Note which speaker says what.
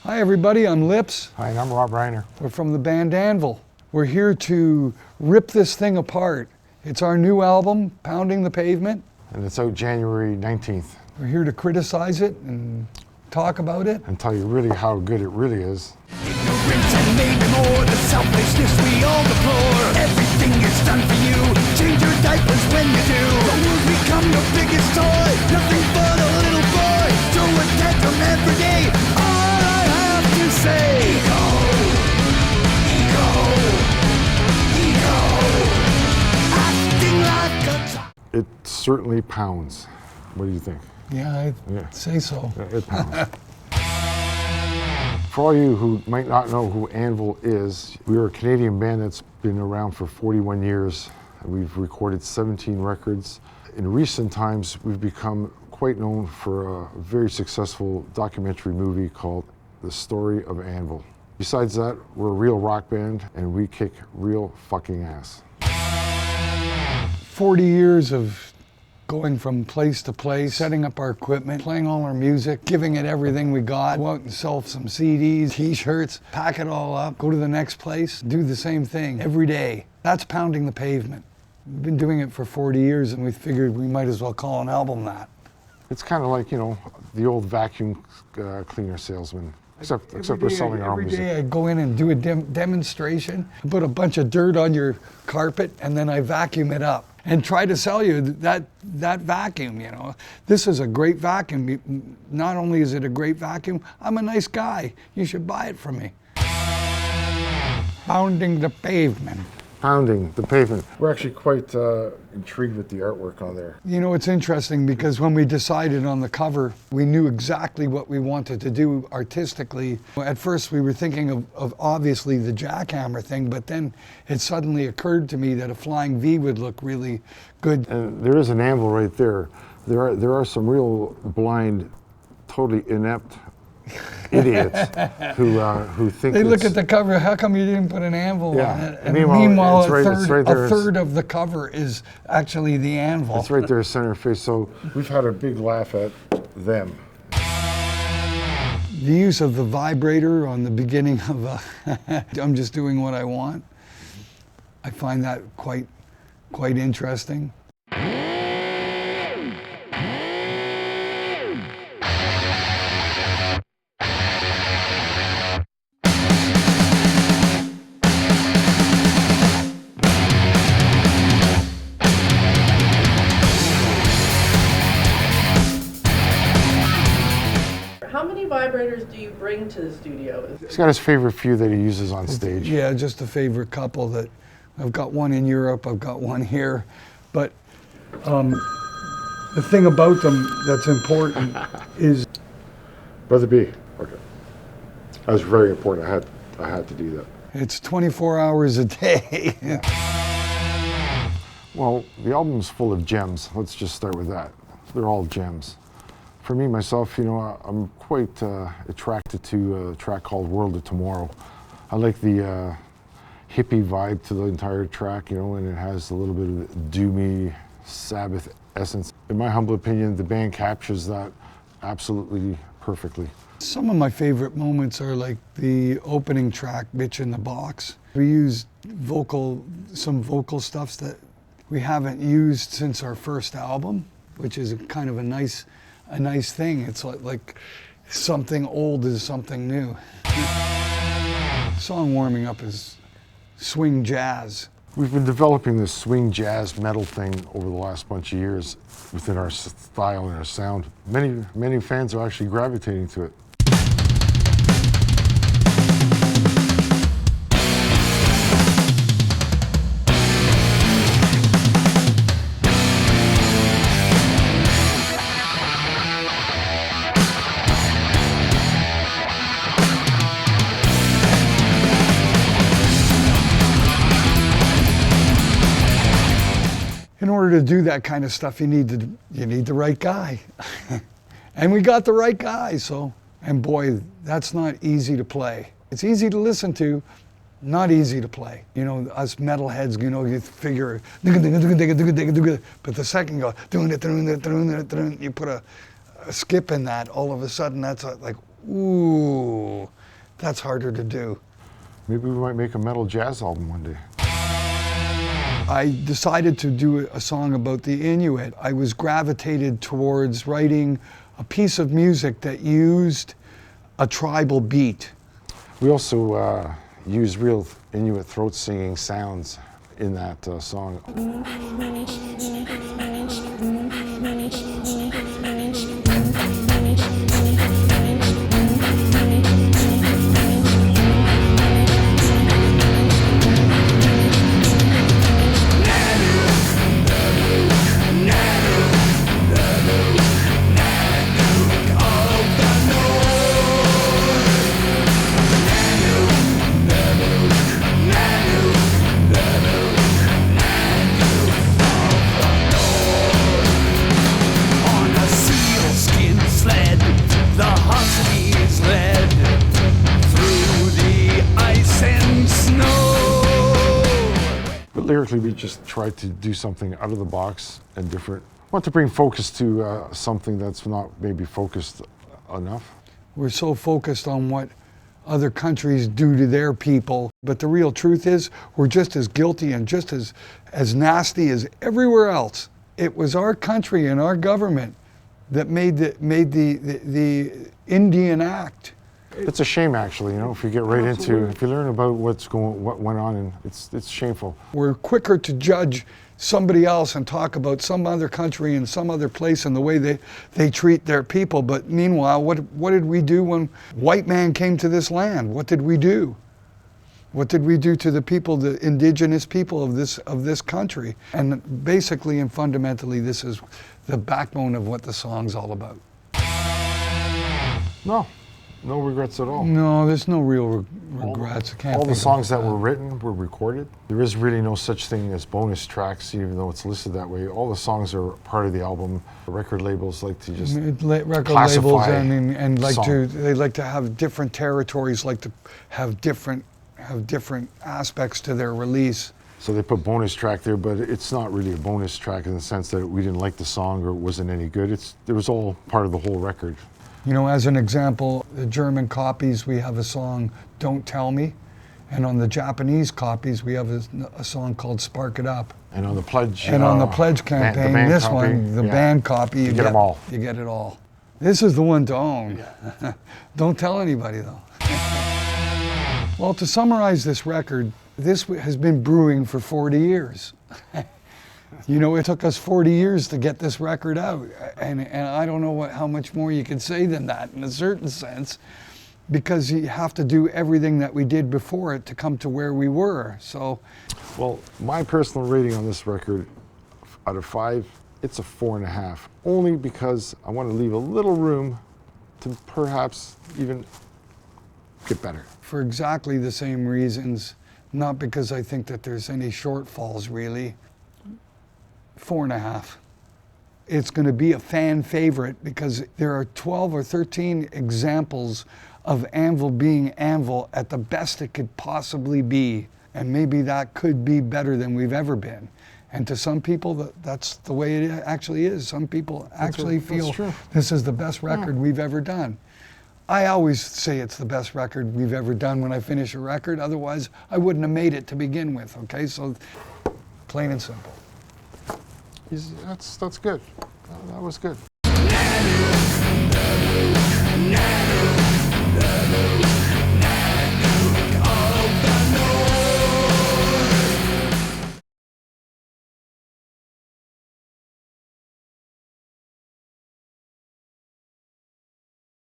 Speaker 1: Hi everybody, I'm Lips.
Speaker 2: Hi, and I'm Rob Reiner.
Speaker 1: We're from the band Anvil. We're here to rip this thing apart. It's our new album, Pounding the Pavement.
Speaker 2: And it's out January 19th.
Speaker 1: We're here to criticize it and talk about it.
Speaker 2: And tell you really how good it really is.
Speaker 3: Ignorance and maybe more, the selfishness we all deplore. Everything is done for you, change your diapers when you do. The world become your biggest toy, nothing but a little boy. Throw a tantrum every day, all I have to say. Ego, acting like a top.
Speaker 2: It certainly pounds. What do you think?
Speaker 1: Yeah, I'd say so.
Speaker 2: Yeah, it pounds. For all you who might not know who Anvil is, we are a Canadian band that's been around for 41 years. We've recorded 17 records. In recent times, we've become quite known for a very successful documentary movie called The Story of Anvil. Besides that, we're a real rock band and we kick real fucking ass.
Speaker 1: 40 years of going from place to place, setting up our equipment, playing all our music, giving it everything we got, go out and sell some CDs, t-shirts, pack it all up, go to the next place, do the same thing every day. That's Pounding the Pavement. We've been doing it for 40 years and we figured we might as well call an album that.
Speaker 2: It's kind of like, you know, the old vacuum cleaner salesman, except we're selling our own music.
Speaker 1: Every day I go in and do a demonstration, I put a bunch of dirt on your carpet and then I vacuum it up and try to sell you that vacuum, you know. This is a great vacuum. Not only is it a great vacuum, I'm a nice guy. You should buy it from me. Pounding the Pavement.
Speaker 2: Pounding the Pavement. We're actually quite intrigued with the artwork on there.
Speaker 1: You know, it's interesting because when we decided on the cover, we knew exactly what we wanted to do artistically. At first we were thinking of obviously the jackhammer thing, but then it suddenly occurred to me that a flying V would look really good.
Speaker 2: And there is an anvil right there. There are some real blind, totally inept idiots who think
Speaker 1: they look at the cover, how come you didn't put an anvil on it? And
Speaker 2: meanwhile
Speaker 1: a third of the cover is actually the anvil.
Speaker 2: It's right there, center face. So we've had a big laugh at them.
Speaker 1: The use of the vibrator on the beginning of I'm just doing what I want. I find that quite interesting.
Speaker 4: How many vibrators do you bring to the studio?
Speaker 2: He's got his favorite few that he uses on stage.
Speaker 1: Yeah, just a favorite couple that I've got one in Europe, I've got one here. But the thing about them that's important is...
Speaker 2: Brother B, okay. That was very important. I had to do that.
Speaker 1: It's 24 hours a day.
Speaker 2: Well, the album's full of gems. Let's just start with that. They're all gems. For me, myself, you know, I'm quite attracted to a track called World of Tomorrow. I like the hippie vibe to the entire track, you know, and it has a little bit of doomy Sabbath essence. In my humble opinion, the band captures that absolutely perfectly.
Speaker 1: Some of my favorite moments are like the opening track, Bitch in the Box. We used some vocal stuffs that we haven't used since our first album, which is kind of a nice thing. It's like something old is something new. Song warming up is swing jazz.
Speaker 2: We've been developing this swing jazz metal thing over the last bunch of years within our style and our sound. Many fans are actually gravitating to it.
Speaker 1: In order to do that kind of stuff, you need the right guy. And we got the right guy, so, and boy, that's not easy to play. It's easy to listen to, not easy to play. You know, us metalheads, you know, you figure, but the second you put a skip in that, all of a sudden that's like, ooh. That's harder to do.
Speaker 2: Maybe we might make a metal jazz album one day.
Speaker 1: I decided to do a song about the Inuit. I was gravitated towards writing a piece of music that used a tribal beat.
Speaker 2: We also use real Inuit throat singing sounds in that song. Lyrically, we just tried to do something out of the box and different. Want to bring focus to something that's not maybe focused enough.
Speaker 1: We're so focused on what other countries do to their people, but the real truth is we're just as guilty and just as nasty as everywhere else. It was our country and our government that made the Indian Act.
Speaker 2: It's a shame, actually, you know, if you get right into, if you learn about what went on, and it's shameful.
Speaker 1: We're quicker to judge somebody else and talk about some other country and some other place and the way they treat their people. But meanwhile, what did we do when white man came to this land? What did we do? What did we do to the people, the indigenous people of this country? And basically and fundamentally, this is the backbone of what the song's all about.
Speaker 2: No regrets at all.
Speaker 1: No, there's no real regrets.
Speaker 2: All the songs that were written were recorded. There is really no such thing as bonus tracks, even though it's listed that way. All the songs are part of the album. The record labels like to just
Speaker 1: record
Speaker 2: classify
Speaker 1: labels and like
Speaker 2: song.
Speaker 1: they like to have different territories, like to have different aspects to their release.
Speaker 2: So they put bonus track there, but it's not really a bonus track in the sense that we didn't like the song or it wasn't any good. It was all part of the whole record.
Speaker 1: You know, as an example, the German copies, we have a song, Don't Tell Me. And on the Japanese copies, we have a song called Spark It Up.
Speaker 2: And on the Pledge
Speaker 1: on the Pledge campaign,
Speaker 2: band
Speaker 1: this
Speaker 2: copy,
Speaker 1: one, the
Speaker 2: yeah.
Speaker 1: band copy,
Speaker 2: you get them all.
Speaker 1: You get it all. This is the one to own. Yeah. Don't tell anybody, though. Well, to summarize this record, this has been brewing for 40 years. You know, it took us 40 years to get this record out, and I don't know how much more you can say than that in a certain sense, because you have to do everything that we did before it to come to where we were. So,
Speaker 2: well, my personal rating on this record, out of 5, it's a 4.5, only because I want to leave a little room to perhaps even get better.
Speaker 1: For exactly the same reasons, not because I think that there's any shortfalls really. 4.5. It's going to be a fan favorite because there are 12 or 13 examples of Anvil being Anvil at the best it could possibly be. And maybe that could be better than we've ever been. And to some people, that's the way it actually is. Some people actually feel this is the best record we've ever done. I always say it's the best record we've ever done when I finish a record. Otherwise, I wouldn't have made it to begin with, okay? So, plain and simple.
Speaker 2: That's good. That was good.